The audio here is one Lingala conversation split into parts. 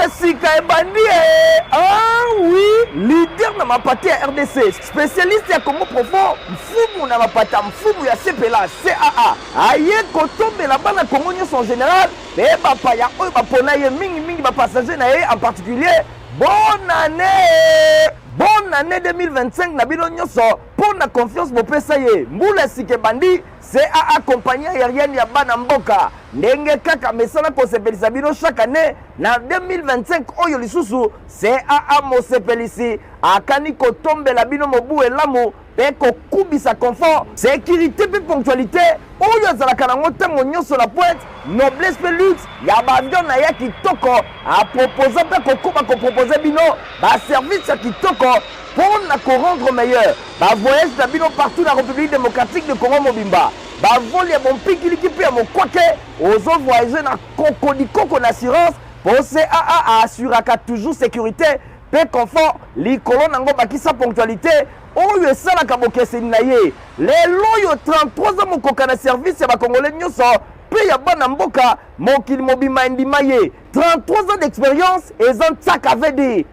Moula Sika et Bandi. Ah oui, leader na mapati ya RDC, spécialiste ya Congo profond, mfumu na mapata, mfumu ya CPLA, CAA. Aye kotombe la bana Congo en général, et bapa ya oyo bapona ye mingi ba passager na ye en particulier. Bonne année 2025 na bino nyonso pour la confiance bopesa ye. Moula Sika Bandi, CAA compagnie aérienne ya bana mboka. Ndenge kaka mesala kosepelisa bino chaque année na 2025 oyo lisusu CAA mosepelisi akani kotombela bino mobu elamu pe kokubisa confort sécurité pe ponctualité oyo azalaka nango ntango nyonso na pointe noblesse pe luxe ya baavion na ya kitoko apropose pe kokuba kopropose bino baservice ya kitoko pour na rendre meilleur bavoyage na bino partout na République démocratique de Congo mobimba bavoli ya bompikiliki mpe ya mokwake ozo voyager na kokodikoko na assurance pour CAA assuraka toujours sécurité pe confort likolo nango bakisa ponctualité oyo esalaka bokeseni na ye lelo oyo 33 ans mokoka na service ya bakongolais nyonso mpe ya bana mboka mokili mobima endima ye 33 ans d'expérience eza ntsaka vd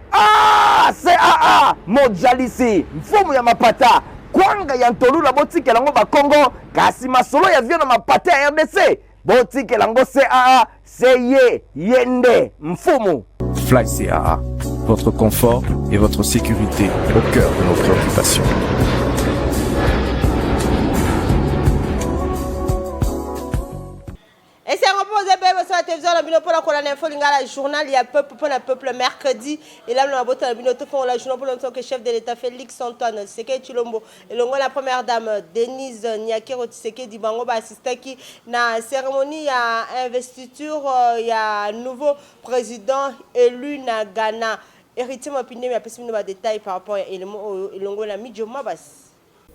CAA mojalisi mfumu ya mapata kwanga ya ntolula botikela ngo bakongo kasi masolo ya vio na mapata ya RDC botikela ngo CAA seye yende mfumu Fly CAA, votre confort et votre sécurité au cœur de nos préoccupations. Et c'est un repos de sur la télévision, la bino pour la info, la journal, il y a peuple pour le peuple mercredi. Et là, nous avons la bino tout fond la journal pour le que chef de l'État Félix Antoine Tshisekedi Tshilombo et la première dame Denise Nyakero Tshisekedi Bango ba assisté qui na cérémonie à investiture, il y a un nouveau président élu na Ghana. Héritier Mapinde, mais après nous va détails par rapport à l'élément la Midjoma Bas.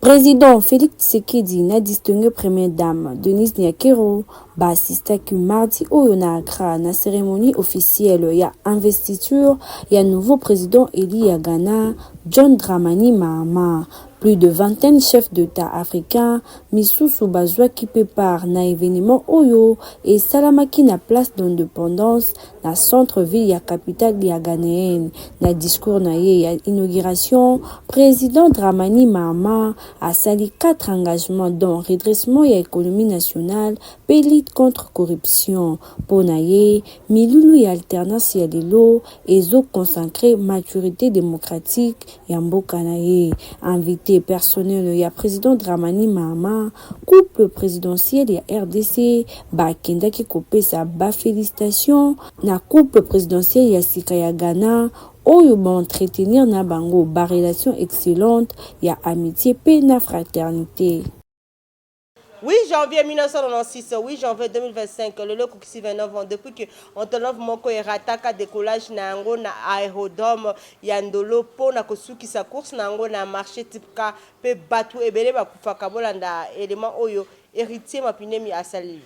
Président Félix Tshisekedi na distingué première dame Denise Nyakero ba assisté qui mardi au na Accra na cérémonie officielle ya investiture ya nouveau président élu à Ghana John Dramani Mahama. Plus de vingtaine chefs d'État africains misusu bazwa qui prépare na événement Oyo et Salamaki na place d'indépendance na centre-ville ya capitale ya ghanéenne. Na discours na ye ya inauguration, président Dramani Mahama a sali 4 engagements dont redressement ya économie nationale, lutte contre corruption. Pour na ye, milulu ya alternance ya lelo ezo consacré maturité démocratique ya mboka na ye. Invité personnel ya président Dramani Mahama, couple présidentiel ya RDC, ba kendaki kopesa ba félicitations na couple présidentiel ya Sika ya Ghana, oyo ba entretenir na bango ba relation excellente ya amitié pe na fraternité. 8 janvier 1996, 8 janvier 2025, le loco qui 29 ans, depuis que Antonov Moko et Rataka décollage na ngo na aérodrome Yandolo po na kosuki sa course na ngo na marché tipka pe batu ebele ba kufaka bolanda élément oyo héritier Mapinemi à Saline.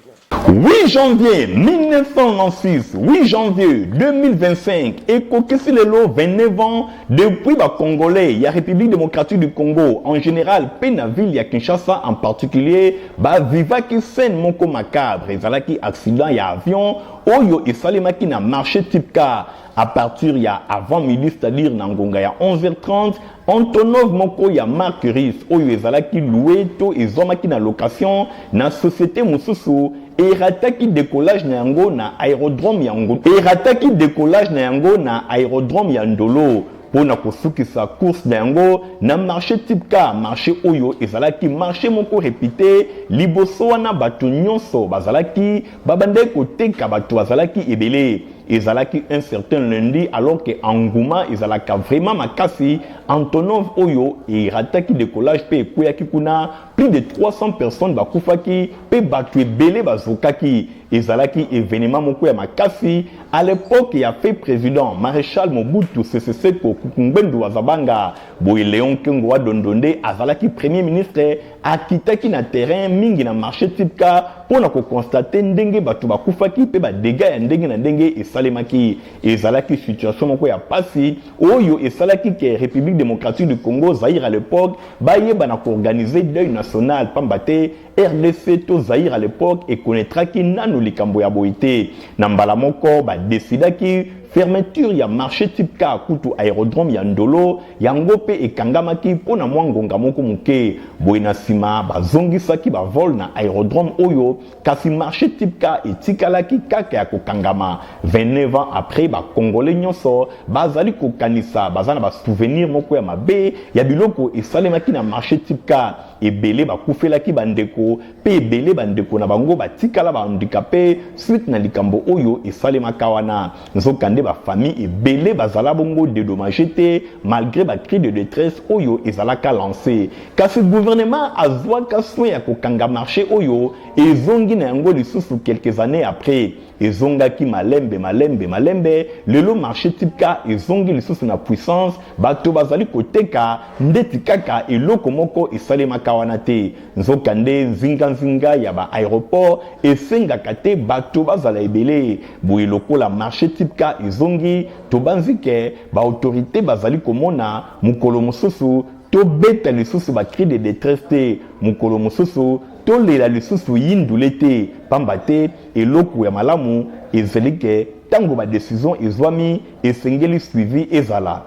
8 janvier 1996, 8 janvier 2025, et Kokesi Lelo 29 ans depuis le Congolais, il y a République démocratique du Congo en général, Pénaville, il y a Kinshasa en particulier, bah viva qui scène moko macabre, et qui accident, il y a avion, Oyo et Salimaki na marché type car à partir il y a avant midi, c'est-à-dire Nangonga, il y a 11h30, Antonov Moko ya Marcuris, Oyo ezalaki loué to ezomaki na location na société Mususu et rataki décollage na yango na aérodrome yango et rataki décollage na yango na aérodrome ya Ndolo pona kosukisa course na yango na marché type car marché Oyo ezalaki marché moko répété liboso wana bato nyonso bazalaki babande koteka bato bazalaki ebele ezalaki un certain lundi alors que Angouma ezalaka vraiment makasi Antonov Oyo et rataki décollage pe koyaki kuna plus de 300 personnes bakufaki pe batu ebele bazokaki ezalaki événement moko ya makasi à l'époque il y a fait président maréchal Mobutu Sese Seko Kukumbendu Wazabanga boy Léon Kengo wa Dondonde azalaki premier ministre akitaki na terrain mingi na marché tipka pona ko constater ndenge batu bakufaki pe ba dégâts ya ndenge na ndenge esalemaki ezalaki situation moko ya pasi oyo esalaki ke République démocratique du Congo Zaïre à l'époque bayeba na ko organiser deuil national pambate RDC to Zaïre à l'époque et connaîtra ki nanu likambo ya boité na mbala moko ba décidaki fermeture ya marché type K kutu aérodrome ya Ndolo yango pe ekangamaki pona mwangonga moko muke boyena sima bazongisaki ba vol na aérodrome oyo kasi marché type K etikalaki kaka ya kokangama 29 ans après ba congolais nyonso bazali kokanisa bazana ba souvenir moko ya mabe ya biloko esalemaki na marché type K ebele bakufelaki bandeko pe ebele bandeko na bango batikala ba handicapé suite na likambo oyo esalemaka wana nzokande ba famille ebele bazala bongo dédommagé te malgré ba cri de détresse oyo ezalaka lancé kasi gouvernement azwaka soin ya kokanga marché oyo ezongi na yango lisusu quelques années après ezongaki malembe lelo marché type K ezongi lisusu na puissance bato bazali koteka ndeti kaka eloko moko esalemaka wana te nzokande nzinga ya ba aéroport esengaka te bato bazala ebele boye lokola marché type K ezongi tobanzike ba autorité bazali komona mukolo mosusu to beta lisusu ba cri de détresse te mukolo mosusu to lela lisusu yindule te pamba te eloko ya malamu ezalike tango ba décision ezwami esengeli suivi ezala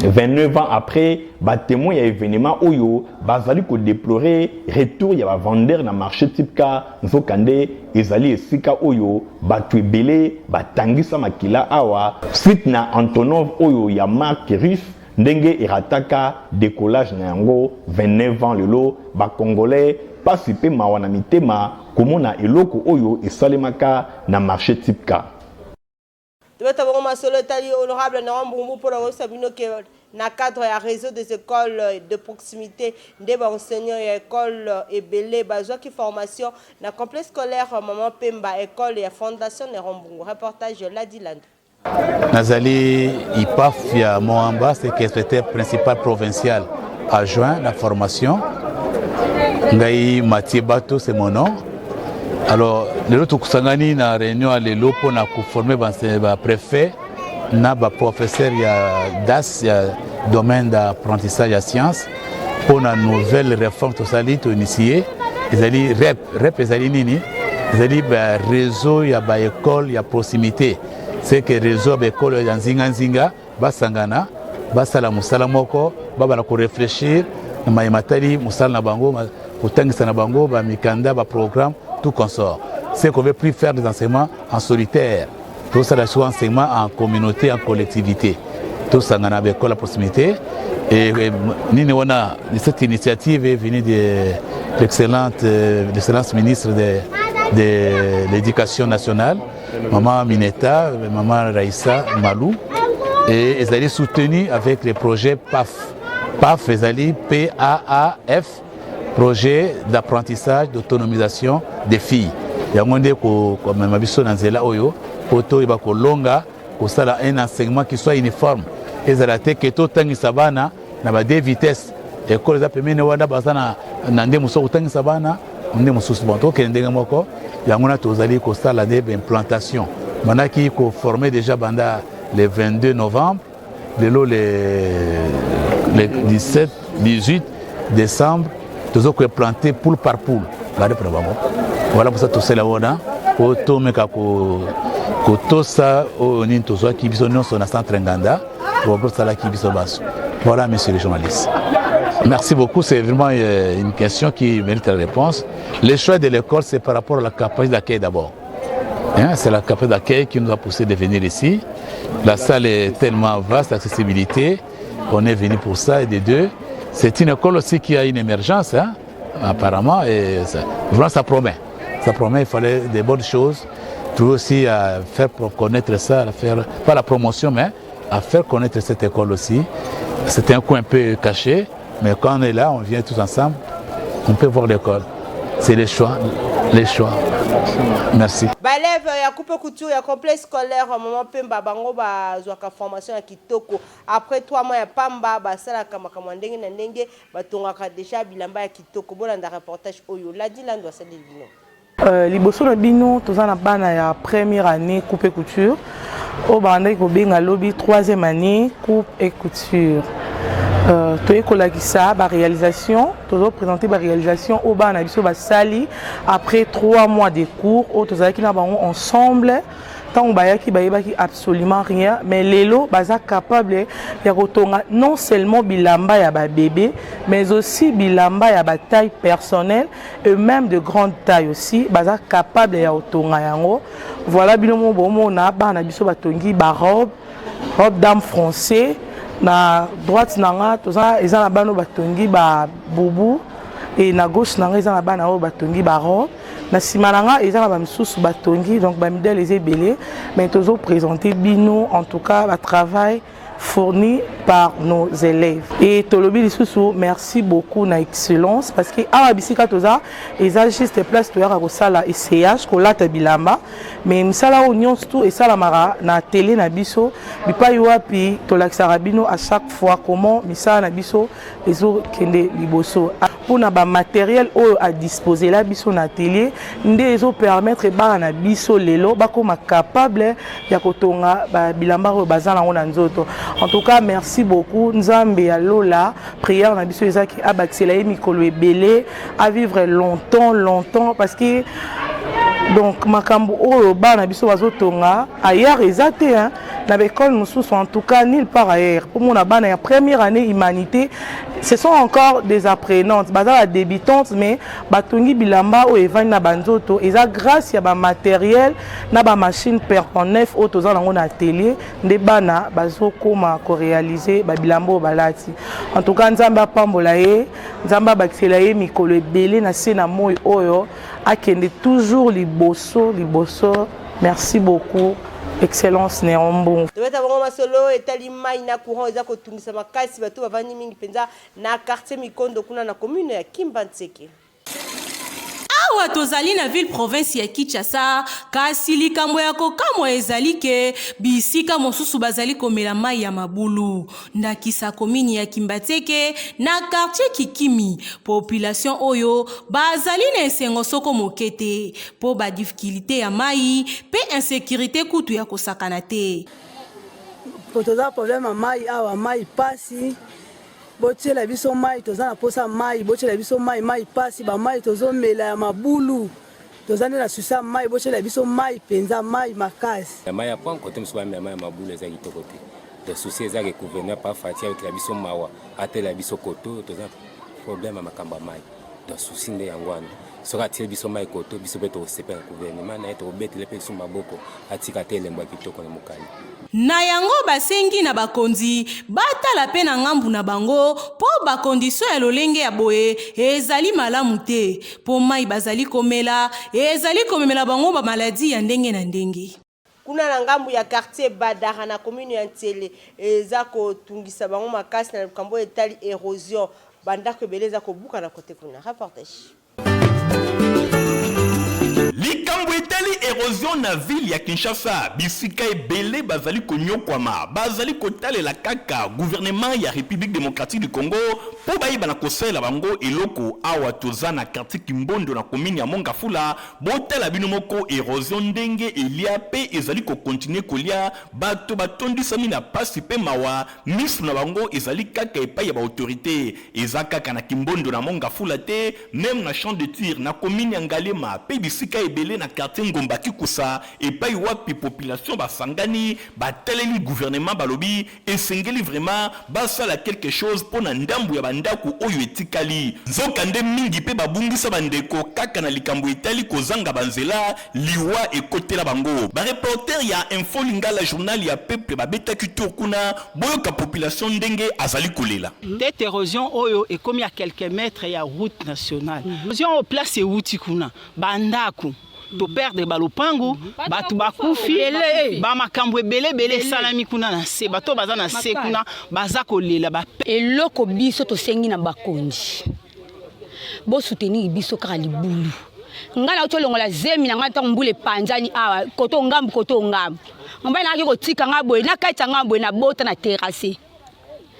29 ans après ba témoin ya événement oyo bazali ko déplorer retour ya ba vendeur na marché type K nzokande ezali esika oyo batu ebele batangisa makila awa suite na Antonov oyo ya marque russe ndenge erataka décollage na yango 29 ans lelo ba congolais pasi pe mawana mitema komona eloko oyo esalemaka na marché type K. Honorable pour na cadre ya réseau des écoles de proximité des enseignants et écoles et belé bazwa qui formation na complexe scolaire Maman Pemba école et fondation Nerombungu reportage Ladiland. Nazali IPAF ya Moamba secrétaire principal provincial adjoint la formation ngai Mathieu Bato c'est mon nom. Alors lelo tukusangani na réunion à lelo pour na former ba préfet na ba professeur ya DAS ya domaine d'apprentissage à sciences pour na nouvelle réforme to sali to initier ezali rep ezali nini ezali ba réseau ya ba école ya proximité c'est que réseau ba école ya nzinga basangana basala musala moko baba ko réfléchir na mayimatali musala na bango kotangisa na bango ba mikanda ba programme tout consort. C'est qu'on ne veut plus faire des enseignements en solitaire. Tout ça, c'est enseignement en communauté, en collectivité. Tout ça, on a avec la proximité. Et cette initiative est venue de l'excellence ministre de l'Éducation nationale, Maman Mineta, Maman Raïssa Malou. Et ils allaient soutenir avec les projets PAF. PAF, ils allaient PAAF. Projet d'apprentissage, d'autonomisation des filles. Il y a un enseignement qui soit uniforme. Et ça a été que tout le sabana na deux vitesses. École za pemene wanda bazana nande muso utangi sabana nde mususu bonto ke ndenga moko yangona tozali ko sala de implantation. Manaki ko formé déjà banda le 22 novembre, le 17 18 décembre tous ont planté poule par poule. Voilà pour ça tout cela on a auto meka ko tout ça au nin tout ça qui bisonnon son centre nganda pour ça là qui bisobas. Voilà monsieur les journalistes. Merci beaucoup, c'est vraiment une question qui mérite la réponse. Le choix de l'école c'est par rapport à la capacité d'accueil d'abord. Hein, c'est la capacité d'accueil qui nous a poussé de venir ici. La salle est tellement vaste, l'accessibilité, on est venu pour ça et des deux. C'est une école aussi qui a une émergence, hein, apparemment, et vraiment ça promet. Ça promet, il fallait des bonnes choses. Pour aussi faire connaître ça, faire, pas la promotion, mais à faire connaître cette école aussi. C'était un coin un peu caché, mais quand on est là, on vient tous ensemble, on peut voir l'école. C'est les choix, les choix. Merci. Balève ya coupe couture ya complexe scolaire Maman Pemba bango ba zwaka formation ya kitoko après 3 mois ya pamba ba sala kama ndenge na ndenge batongaka déjà bilamba ya kitoko bolanda reportage oyo Ladi Land wa sali bino liboso na bino tozana bana ya première année coupe et couture o banda ko benga lobby 3e année coupe et couture toyekolakisa ba réalisation tozo présenter ba réalisation au bana biso ba sali après 3 mois de cours au tozalaki na bango ensemble tant bayaki bayebaki absolument rien mais lelo baza capable ya kotonga non seulement bilamba ya ba bébé mais aussi bilamba ya ba taille personnelle et même de grande taille aussi baza capable ya kotonga yango voilà binomo bomona bana biso batongi ba robe dame français na droite nanga toza eza na bano batongi ba bubu et na gauche nanga eza na bana o batongi ba robe na sima nanga eza na ba misusu batongi donc ba modèle les belé mais tozo présenter bino en tout cas ba travail fourni par nos élèves et tolobi lisusu merci beaucoup na excellence parce que awa bisika toza eza juste place toyaka kosala essayage kolata bilamba mais misala o nyonso tout esala mara na télé na biso bipai wapi tolakisaka bino à chaque fois comment misala na biso ezo kende liboso pona ba matériel oyo à disposer la biso na atelier nde ezo permettre bana na biso lelo bakoma capable ya kotonga ba bilamba oyo bazala ngo na nzoto. En tout cas, merci beaucoup. Nzambe ya Lola, prière na biso ezaki abakisela ye mikolo ebele, à vivre longtemps parce que donc makambo oyo bana biso bazotonga ailleurs ezate hein na l'école mosusu en tout cas nulle part ailleurs pour mon bana ya première année humanité ce sont encore des apprenantes bazala débutantes mais batongi bilamba o evani na banzoto eza grâce ya ba matériel na ba machine per neuf o toza nango na atelier nde bana bazokoma ko réaliser ba bilamba o balati en tout cas nzamba pambola ye nzamba bakisela ye mikolo ebele na se na moyo oyo akende toujours liboso. Merci beaucoup. Excellence Néombo. Tobeta bongo masolo etali mai na courant eza kotungisa makasi bato bavandi mingi penza na quartier Mikondo kuna na commune ya Kimbantseke. Awa tozali na ville province ya Kinshasa kasi likambo ya kokamwa ezali ke bisika mosusu bazali komela mai ya mabulu ndakisa commune ya Kimbantseke na quartier Kikimi population oyo bazali na esengo soko mokete po ba difficulté ya mai pe insécurité kutu ya kosakana te toza problème ya mai awa mai pasi botiela biso mai toza na posa mai botiela biso mai pasi ba mai tozomela ya mabulu toza na susa mai botiela biso mai penza mai makasi ya mai ya point côté musu ba mai ya mabulu eza kitoko te de souci eza que gouverneur pas fatia avec la biso mawa atela biso koto toza problème ya makamba mai de souci nde yango wana soka tie biso mai koto biso beto osepa gouvernement na eto obetele pe biso maboko atika te elembo kitoko na mokali na yango basengi na bakonzi batala pe na ngambu na bango po bakondisio ya lolenge ya boye ezali malamu te po mai bazali komela ezali komemela bango ba maladi ya ndenge na ndenge kuna na ngambu ya quartier Badara na commune ya Ntsele eza kotungisa bango makasi na likambo etali érosion bandako ebeleza kobuka na kote kuna reportage likambo etali érosion na ville ya Kinshasa bisika ebele bazali konyokwama bazali kotalela kaka gouvernement ya République démocratique du Congo po bayiba na kosala bango eloko awa toza na quartier Kimbondo na commune ya Mongafula botala bino moko érosion ndenge elia pe ezali ko continuer kolia bato batondisami na pasi pe mawa misu na bango ezali kaka epai ya ba autorité eza kaka na Kimbondo na Mongafula te même na champ de tir na commune ya Ngalema pe bisika ebele na quartier Ngomba Kikusa epai wapi population basangani bateleli gouvernement balobi esengeli vraiment basala quelque chose pona ndambu ya bandako oyo etikali nzoka nde mingi pe babungisa bandeko kaka na likambo etali kozanga banzela liwa ekotela bango ba reporter ya Info Lingala journal ya peuple babetaki tour kuna boyoka population ndenge azali kolela cette érosion oyo ekomi à quelques mètres ya route nationale érosion au place euti kuna bandako to perdre balopango batu bakufi ba makambo ebele salami kuna na se bato baza na se kuna baza kolela ba eloko biso to sengi na bakonzi bo soutenir biso kaka libulu ngala otolongola zemi na ngata mbule panzani awa koto ngambu ngamba na ko tika ngabwe na kaita ngabwe na bota na terrasse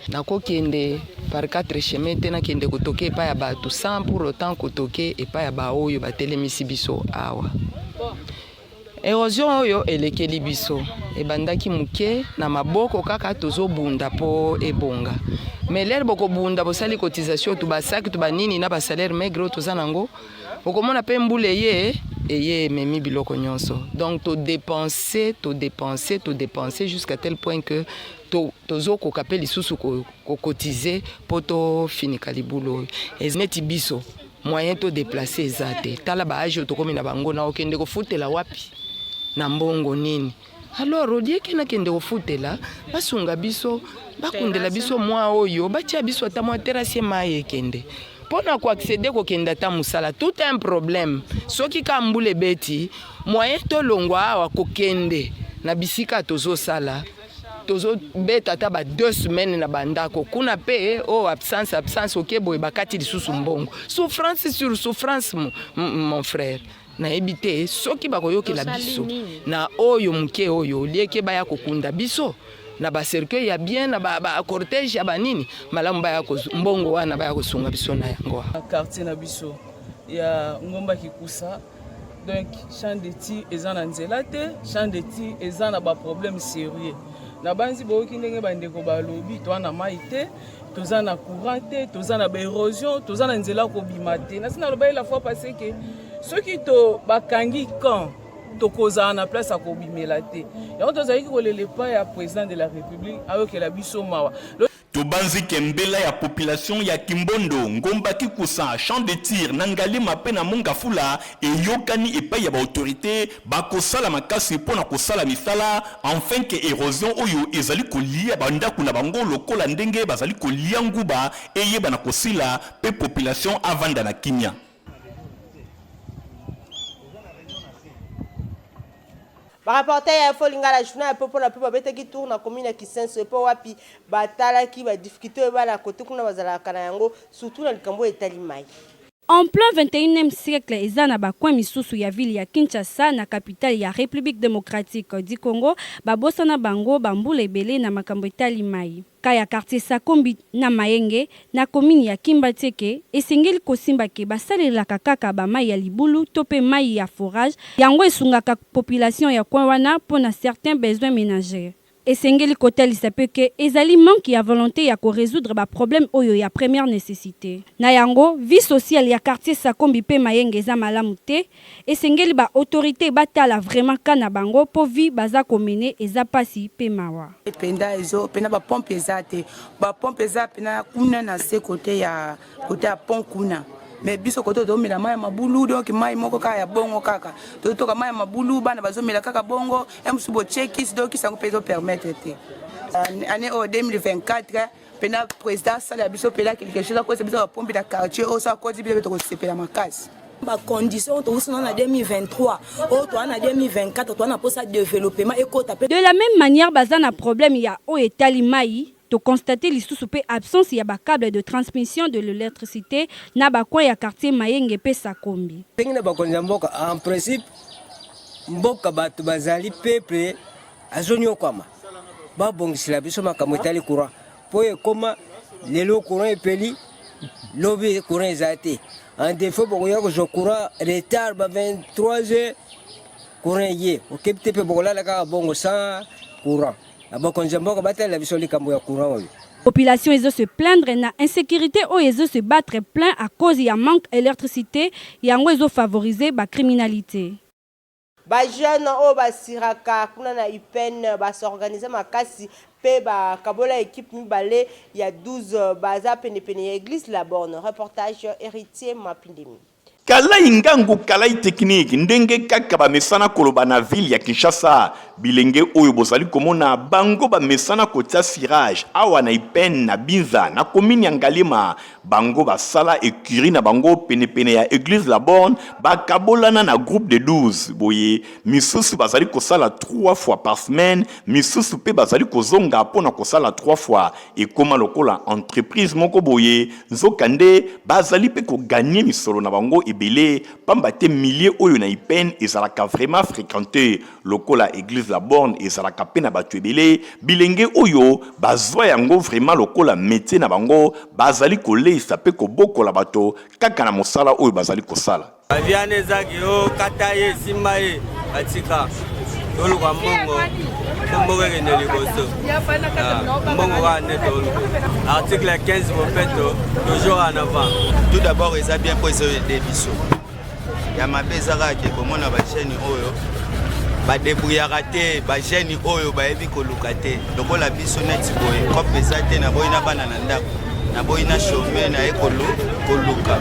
nakokende par 4 chemins tena kende kotoke epai ya bato sans pour autant kotoke epai ya baoyo batelemisi biso awa érosion oyo elekeli biso ebandaki muke na maboko kaka tozobunda po ebonga mais lere bokobunda bosali cotisation tu basaki tu banini na basalaire maigre toza nango okomona pe mbule ye eye memi biloko nyonso. Donc to dépenser jusqu'à tel point que tozo kokape lisusu ko cotiser poto finika libulo. Ezneti biso moyen to déplacer ezate. Tala ba age to komi na bango na okende ko futela wapi na mbongo nini. Alors odie kena kende ko futela basunga biso bakundela biso mwa oyo batia biso ata mwa terrasse maye kende. Pona ko accéder ko kenda ta musala tout un problème. Soki ka mbule beti moyen to longwa awa ko kende na bisika tozo sala. Tozo beta ta ba 2 semaines na bandako kuna pe absence okebo bakati lisusu mbongo. Souffrance sur souffrance mon frère. Na ebite soki bakoyokela biso na oyo muke oyo lieke baya kokunda biso na ba cercueil ya bien na ba cortège ya banini malamu baya ko mbongo wana baya kosunga biso na yango quartier na biso ya ngomba kikusa. Donc champ de tir ezana nzela te, champ de tir ezana ba problème sérieux. Na banzi boki ndenge bandeko balobi to na maite tozana courant te, tozana ba érosion, tozana nzela ko bimate. Na sina loba la fois passé que ceux qui to bakangi quand to koza na place à ko bimela te. Et on tozaki ko le pas ya président de la République avec la biso mawa. Tobanzi kembela ya population ya Kimbondo ngomba kikusa champ de tir nangali mapena munga fula e yokani epai ya ba autorité bakosala makasi pona kosala misala enfin que érosion oyo ezali kolia banda kuna bango lokola ndenge bazali kolia nguba eyeba na kosila pe population avanda na kimia. Rapporteur ya folinga la journée pour la plupart bête qui tourne en commune qui sense pour wapi batala qui va difficulté ba la côté kuna bazala kana yango surtout na likambo etali mai. En plein 21e siècle, ezana bakwa misusu ya ville ya Kinshasa na capitale ya République démocratique du Congo, babosana bango bambule ebele na makambo etali mai. Kaya quartier Sakombi na Mayenge na commune ya Kimbateke esengeli kosimba ke basalelaka kaka ba mai ya libulu tope mai ya forage yango esungaka population ya coin wana pona certains besoins ménagers. Esengeli kotelisa pe ke ezali manque ya volonté ya ko résoudre ba problème oyo ya première nécessité. Na yango vie sociale ya quartier Sakombi pe Mayenge eza malamu te, esengeli ba autorité batala vraiment kana bango po vi baza komene eza pasi pe mawa. Penda ezo pena ba pompe ezate. Ba pompe eza pena kuna na se côté ya pont kuna. Mais biso koto to mela mai mabulu donc mai moko ka ya bongo kaka to ka mai mabulu bana bazo mela kaka bongo emsubo checkis donc ça peut permettre te année 2024 pena président sala biso pela quelque chose ko se biso pompe da quartier o sa ko di biso to se pela makasi ba condition to usina na 2023 o to na 2024 to na posa développement et ko taper. De la même manière bazana problème ya o etali mai to constater lisusu pe absence ya ba câble de transmission de l'électricité na ba kwa ya quartier Mayenge pe Sakombi. Tengina ba konza mboka en principe mboka batu bazali peuple azonyo kwama ba bongisila biso makambo etali courant po ekoma lelo courant epeli lobi courant ezate en défaut bokoya ko jo courant retard ba 23h courant ye okepte pe bokola la ka bongo sans courant. Population ezo se plaindre na insécurité o ezo se battre plein à cause ya manque d'électricité yango ezo favoriser ba criminalité. Ba jeune o ba siraka kuna na UPN ba s'organiser makasi pe ba kabola équipe mibale ya 12 baza pene ya église la borne. Reportage héritier Mapindemi. Kalai ngangu kalai technique ndenge kaka ba mesana koloba na ville ya Kinshasa bilenge oyo bozali komona bango ba mesana kotia cirage awa na ipen na Binza na commune ya Ngalema bango ba sala écurie na bango pene ya église la borne ba kabolana na groupe de 12 boye misusu bazali kosala 3 fois par semaine misusu pe bazali kozonga pona kosala 3 fois et koma lokola entreprise moko boye nzokande bazali pe ko gagner misolo na bango ebele pambate milliers oyo na ipen ezalaka vraiment fréquenté lokola église la borne ezalaka pe na batu ebele bilenge oyo bazwa yango vraiment lokola métier na bango bazali koleisa pe kobokola bato kaka na mosala oyo bazali kosala aviane zaki o kataye simbaye atika tolu kwa mbongo mbongo kende liboso mbongo wane tolu article 15 mopeto toujours en avant. Tout d'abord ils ont bien posé des bisous ya mabe ezaka ke komona bajeni oyo badebrouillaka te bajeni oyo bayebi koluka te lokola biso neti boye kope eza te na boyi na bana na ndako na boyi na chauffeur na ye koluka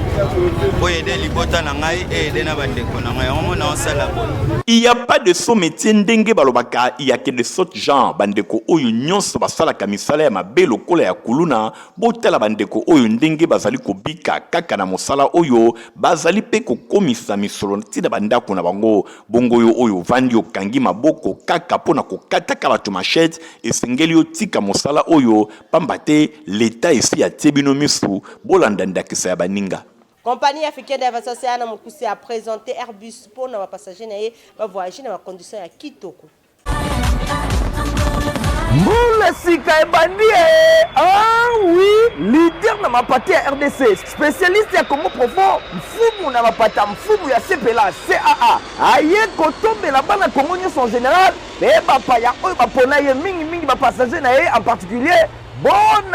boye ede libota na ngai ede na bandeko na ngai yango na osala boye. Il n'y a pas de son métier ndenge balobaka, il y a que de sortes gens bandeko oyo nyonso basalaka misala ya mabe lokola ya kuluna botala bandeko oyo ndenge bazali kobika kaka na mosala oyo bazali pe kokomisa misolo ntina bandako na bango bongo oyo vandi okangi maboko kaka pona kokataka bato machete esengeli otika mosala oyo pamba te l'État esi ya tebino misu bolanda ndakisa ya baninga. Compagnie africaine d'aviation Océane Mokusi a présenté Airbus pour nos passagers na voyager dans conditions ya kitoko. Moule sika ebandi ah oui, leader na mapati ya RDC, spécialiste ya Congo profond, mfumu na mapata mfumu ya CPLA CAA. Aye kotombela bana Congo nyonso en général, pe bapaya oyo bapona ye mingi ba passagers na ye en particulier. Bonne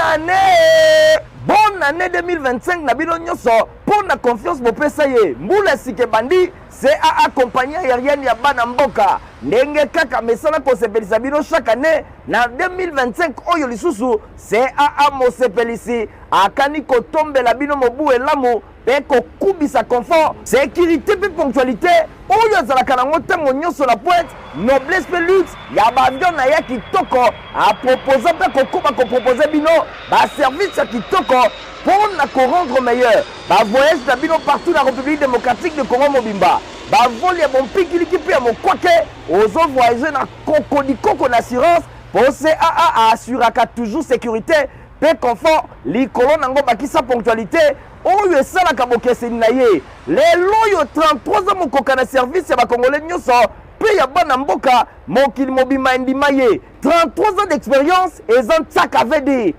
année 2025 na bino nyonso pour la confiance bopesa ye mbula sike bandi CAA compagnie aérienne ya bana mboka ndenge kaka mesana kosepelisa bino chaque année na 2025 oyo lisusu CAA mosepelisi akani kotombela bino mobu elamu pe kokubisa confort sécurité pe ponctualité oyo ezalaka nango ntango nyonso na pointe noblesse pe luxe ya baavion na ya kitoko aproposa mpe kokuba kopropose bino baservice ya kitoko pour na korendre meilleur bavoyage na bino partout na République démocratique de Congo mobimba bavoli ya bompikiliki mpe ya mokwake ozo voyage na kokodikoko na assurance po CAA assuraka toujours sécurité pe confort likolo nango bakisa ponctualité oyo esalaka bokeseni na ye lelo oyo 33 ans mokoka na service ya bakongole nyonso mpe ya bana mboka mokili mobima endima ye 33 ans d'expérience eza ntiaka vd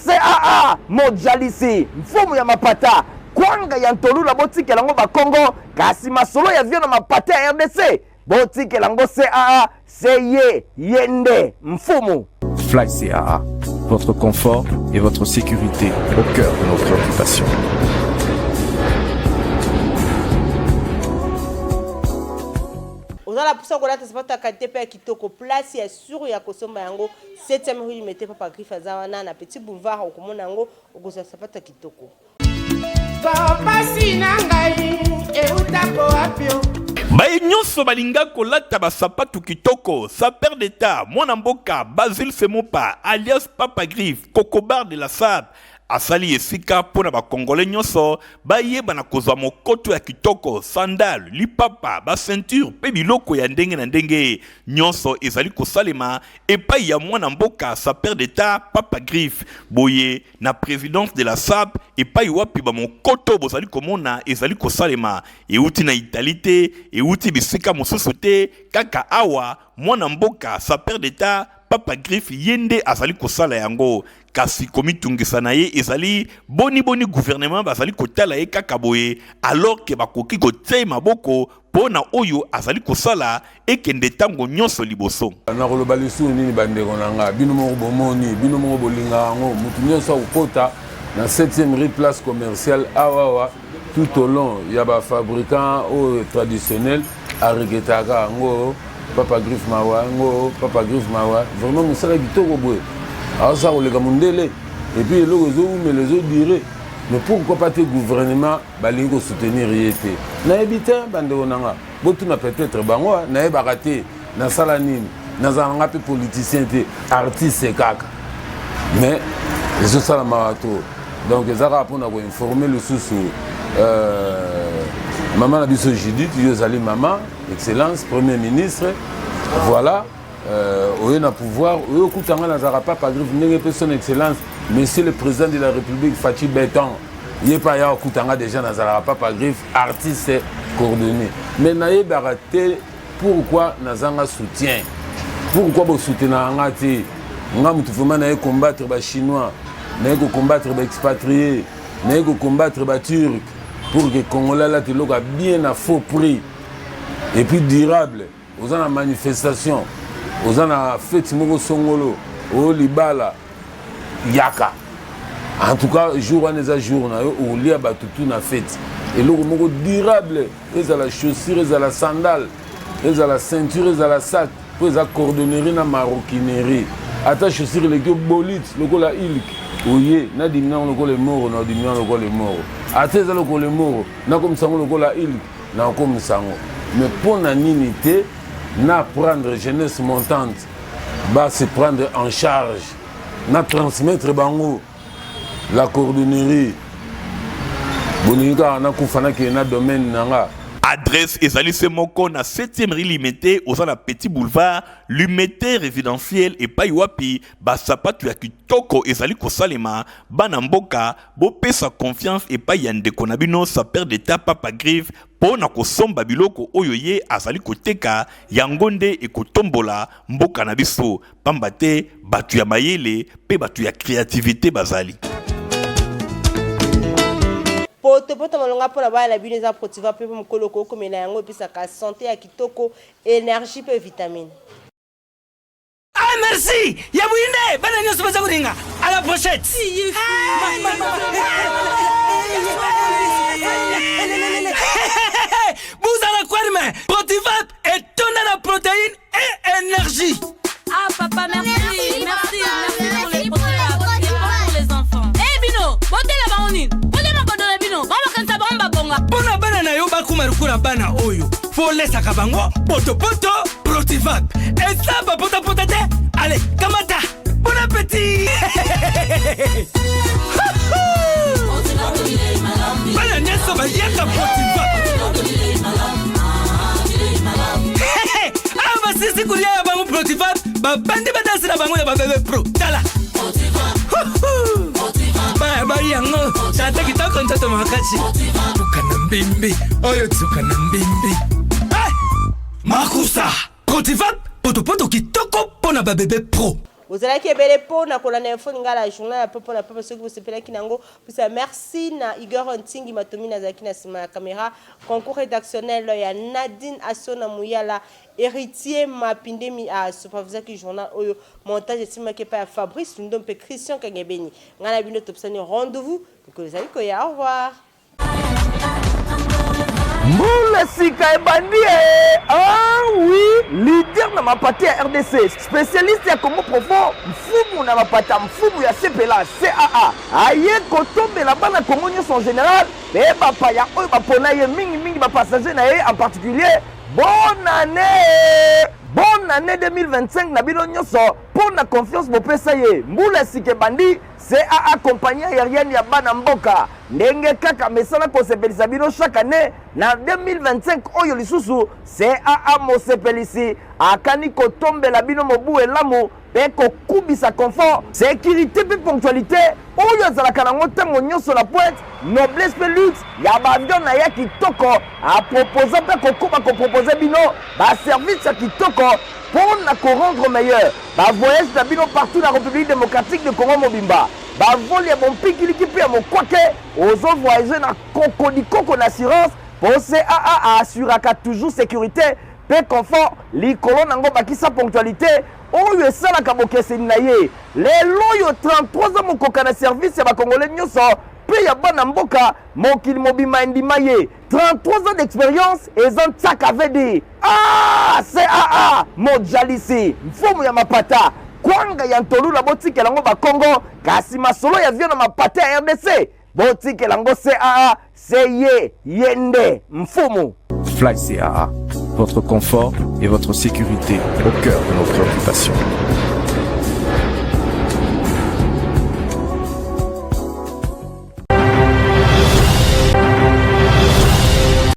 CAA mojalisi mfumu ya mapata kwanga ya ntolula botikela yango bakongo kasi masolo ya vio na mapata ya RDC botikela yango CAA seye yende mfumu. Fly CAA, votre confort et votre sécurité au cœur de nos préoccupations. La puissance qu'on a c'est pas qualité pe kitoko place ya sur ya kosomba yango 7e rue mettez papa griffe azawana na petit boulevard okomona yango okoza sapata kitoko papa sinangai e utako apio Baye nyonso balinga kolata basapatu kitoko saper d'État mwana mboka Basile Semopa alias Papa Griffe Cocobar de la Sab asali esika pona ba congolais nyonso bayeba na kozwa mokoto ya kitoko sandal lipapa ba ceinture pe biloko ya ndenge na ndenge nyonso ezali kosalema epai ya mwana mboka saper d'État Papa Griffe boye na présidence de la SAP epai wapi ba mokoto bozali komona ezali kosalema euti na Italie euti bisika mosusu te kaka awa mwana mboka saper d'État Papa Griffe yende azali kosala yango kasi komitungisa na ye ezali boni gouvernement bazali kotala ye kaka boye alors que bakoki kotie maboko pona oyo azali kosala ekende tango nyonso liboso na koloba lisusu nini bandeko nanga bino moko bomoni bino moko bolinga yango mutu nyonso akokota na 7e rue place commerciale awawa tout au long ya bafabricant traditionnel areketaka yango Papa Griffe mawa ngo Papa Griffe mawa vraiment musala kitoko boye alors ça oleka mundele et puis les autres diront mais pourquoi pas te gouvernement balingo soutenir yete na ebita bande onanga botuna peut-être bango na ebakate na salanine na zanga pe politicien te artiste kaka mais les autres salamato donc ezaka pona ko informer le sous maman na biso Judith yozali maman excellence premier ministre voilà oyo na pouvoir oyo kutanga na zara Papa Griffe ndenge pe son excellence monsieur le président de la République Fachi Beton yepa ya kutanga déjà na zara Papa Griffe artiste coordonné mais na yebaraté pourquoi na zanga soutien pourquoi bo soutenir ngati ngamu tufuma na combattre ba chinois na combattre ba expatriés na combattre ba turcs pour que Congolais là teloka bien à faux prix et puis durable aux en manifestation aux en fête moko songolo au libala yaka en tout cas jour on les jour na au lia batutu na fête eloko moko durable ezala chaussure ezala sandale ezala ceinture ezala sac mpo eza cordonnerie na maroquinerie ata chaussure eleki bolite lokola ilk oye nadimi nango lokola emoro na odimi nango lokola emoro ata eza lokola emoro nakomisa yango lokola ilk nakomisa yango mais mpo na nini te na prendre jeunesse montante se prendre en charge na transmettre bango la cordonnerie bolingi kaka nakufana ke na domaine nanga. Adresse ezali se moko na 7e rue Limete oza Petit Boulevard Limete résidentiel et paiwapi basapatu ya kitoko ezali kosalema bana mboka bopesa confiance et pa yande konabino sa père d'état Papa Grive pona kosomba biloko oyo ye azali koteka yangonde e kotombola mboka na biso pambate batu ya mayele pe batu ya créativité bazali. Poto malonga pona ba la bino za protiva pe mokolo ko komela yango episa ka santé ya kitoko énergie pe vitamine. Ah merci. Ya buinde bana nyoso baza kuringa. À la prochaine. Vous allez quoi mais Protivap est tonne la protéine et énergie. Ah papa merci pour les Protivap pour les enfants. Eh Bino, bote la baonine. Pona bana na yo bakumarukura bana oyo folesaka bango poto Protivap eza bapota te. Allez kamata bon appétit. Bana nyeso bayaka Protivap aba sisi kulia ya bango Protivap babandi badansi na bango ya babebe pro tala bari yango tata kitoko ntoto makasi tukana mbimbi oyo tukana mbimbi makusa Protivap poto kitoko pona babebe pro. Vous allez qui belle pour na kolana info ngala journal ya popo na popo ceux qui vous sepela kinango puis merci na Igor Ntingi matomi na zaki na sima ya caméra concours rédactionnel ya Nadine Asona Muyala héritier mapindemi à superviseur qui journal oyo montage sima ke pa Fabrice Ndompe Christian Kangebeni ngala bino topsani rendez-vous que les amis koya au revoir. Moule Sika Ebandi, ah oui, leader na mapati ya RDC, spécialiste ya Congo profond, mfumu na mapata mfumu ya CPLA, CAA, aye kotombe la bana Congo nyonso en général, et bapa ya oyo bapona ye mingi ba passager na ye en particulier, bonne année 2025 na bino nyonso pour na confiance bopesa ye Moule Sika Ebandi CAA compagnie aérienne ya bana mboka ndenge kaka mesala kosepelisa bino chaque année na 2025 oyo lisusu CAA mosepelisi akani kotombela bino mobu elamu pe kokubisa confort sécurité pe ponctualité oyo ezalaka nango ntango nyonso la pointe noblesse pe luxe ya baavion na ya kitoko apropose pe kokuba kopropose bino baservice ya kitoko pour na rendre meilleur voyage na bino partout na République démocratique de Congo mobimba vol ya bompikiliki pe ya mokwake ozo voyager na kokodikoko na assurance pour CAA assuraka toujours sécurité pe confort likolo nango bakisa ponctualité oyo esalaka bokeseni na ye lelo oyo 33 ans mokoka na service ya bakongolais nyonso pe ya bana mboka mokili mobima endima ye 33 ans d'expérience eza ntiaka vedi CAA mojalisi mfumu ya mapata kwanga ya ntolula botikela ngo bakongo kasi masolo ya vio na mapata ya RDC botikela ngo CAA seye yende mfumu. Fly CAA, votre confort et votre sécurité au cœur de nos préoccupations.